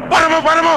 Para mo! Para mo!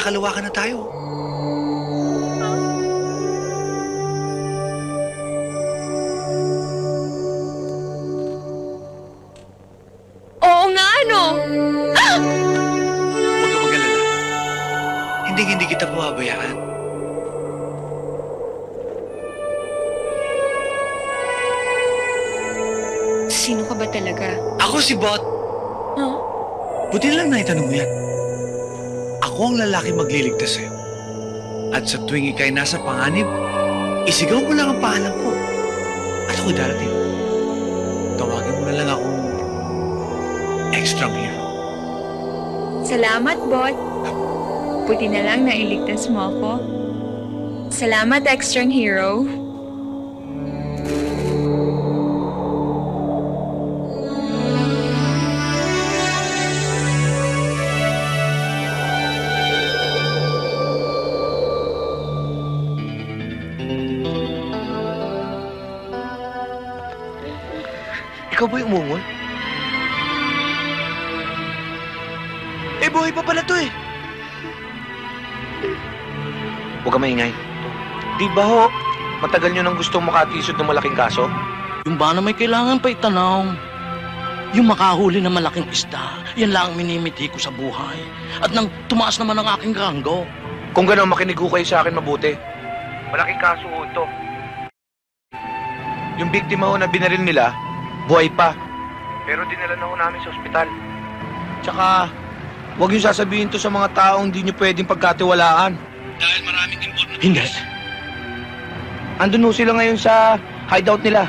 Kalawakan na tayo. Oo nga, ano? Huwag ka mag-alala. Hindi kita pababayaan. Sino ka ba talaga? Ako si Bot. Huh? Buti na lang naitanong mo yan. Ako ang lalaki magliligtas sa'yo. At sa tuwing ika'y nasa panganib, isigaw mo lang ang pangalan ko. At ako'y darating. Tawagin mo na lang akong extra hero. Salamat, Bot. Buti na lang nailigtas mo ako. Salamat, extra hero. Ikaw ba'y umungol? Eh, buhay pa pala to eh. Huwag ka maingay. Di ba ho, matagal nyo nang gustong makatisod ng malaking kaso? Yung ba na may kailangan pa itanong? Yung makahuli ng malaking isda, yan lang ang minimiti ko sa buhay. At nang tumaas naman ang aking ranggo. Kung gano'n, makinig ho kayo sa akin mabuti. Malaking kaso ho ito. Yung biktima ho na binaril nila, buhay pa. Pero dinala na ho namin sa ospital. Tsaka, huwag yung sasabihin to sa mga taong hindi nyo pwedeng pagkatiwalaan. Dahil maraming impormasyon. Hindi. Andun ho sila ngayon sa hideout nila.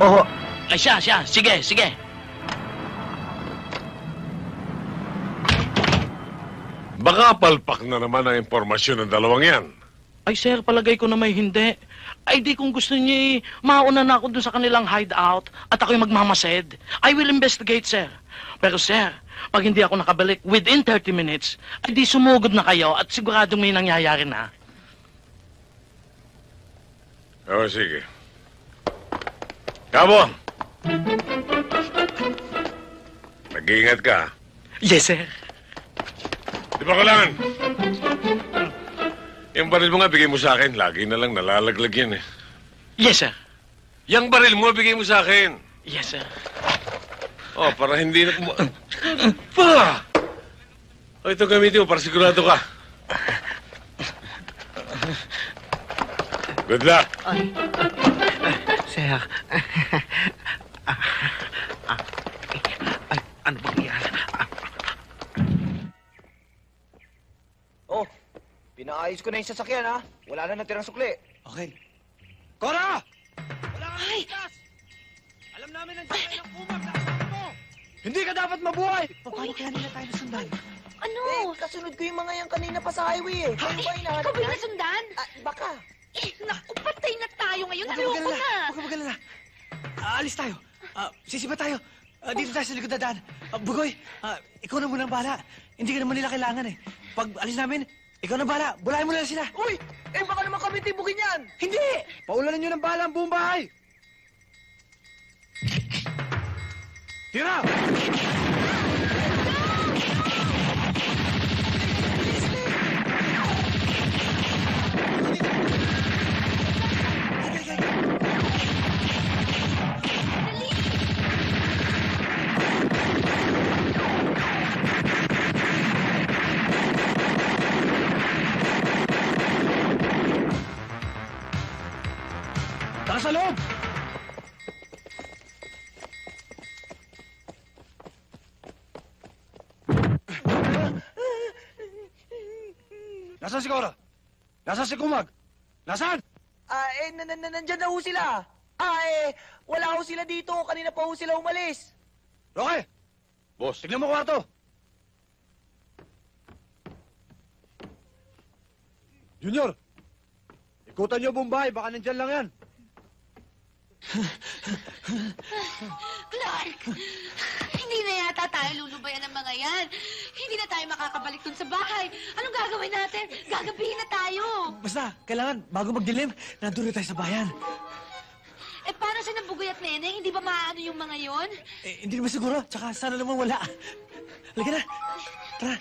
Oo. Ay siya. Sige. Baka palpak na naman ang impormasyon ng dalawang yan. Ay sir, palagay ko na may hindi. Ay di kung gusto niya mauna na ako dun sa kanilang hideout at ako'y magmamasid. I will investigate, sir. Pero sir, pag hindi ako nakabalik within 30 minutes, ay di sumugod na kayo at siguradong may nangyayari na. Oo, sige. Kabo! Nag-iingat ka. Yes, sir. Di ba kailangan? Yung baril mo nga, bigay mo sa akin. Lagi na lang nalalaglag yan eh. Yes, sir. Yung baril mo, bigay mo sa akin. Yes, sir. Oh, para hindi na... Pa! O, ito gamitin mo para sigurado ka. Good luck. Sir. Ano bang iyan? Oh, pinaayos ko na yung sasakyan, ha? Wala na natirang sukli. Okay. Cora! Wala kang ligtas! Alam namin nandiyan kayo ng kumag na kasama mo! Hindi ka dapat mabuhay! Paano kaya nila tayo nasundan? Ano? Kasunod ko yung mga yan kanina pa sa highway, eh. Kayo ba hinahanap Ikaw ba yung yan? nasundan? Baka. Naku, patay na tayo ngayon. Huwag ka Ayoko magalala. na. Huwag ka magalala. Alis tayo. Sisiba tayo. Dito tayo sa likod na daan. Bugoy, ikaw na muna ang bahala. Hindi ka naman nila kailangan eh. Pag alis namin, ikaw na bahala. Bulayan mo na lang sila. Uy! Baka naman kami tibugin yan! Hindi! Paulanan nyo ng bala ang buong bahay! Tira! Tara sa loob! Nasaan si Cora? Nasaan si Kumag? Nasaan? Nandyan na ho sila. Wala ho sila dito. Kanina pa ho sila umalis. Roque! Boss, Tignan mo kwarto! Junior! Ikutan niyo buong bahay, baka nandyan lang yan. Clark! Hindi na yata tayo lulubayan ng mga yan. Hindi na tayo makakabalik dun sa bahay. Anong gagawin natin? Gagabihin na tayo. Basta, kailangan, bago magdilim, nandun na tayo sa bayan. Eh, paano sa Nabugoy at Neneng? Hindi ba maaano yung mga yon? Hindi naman siguro. Tsaka sana naman wala. Halika na. Tara.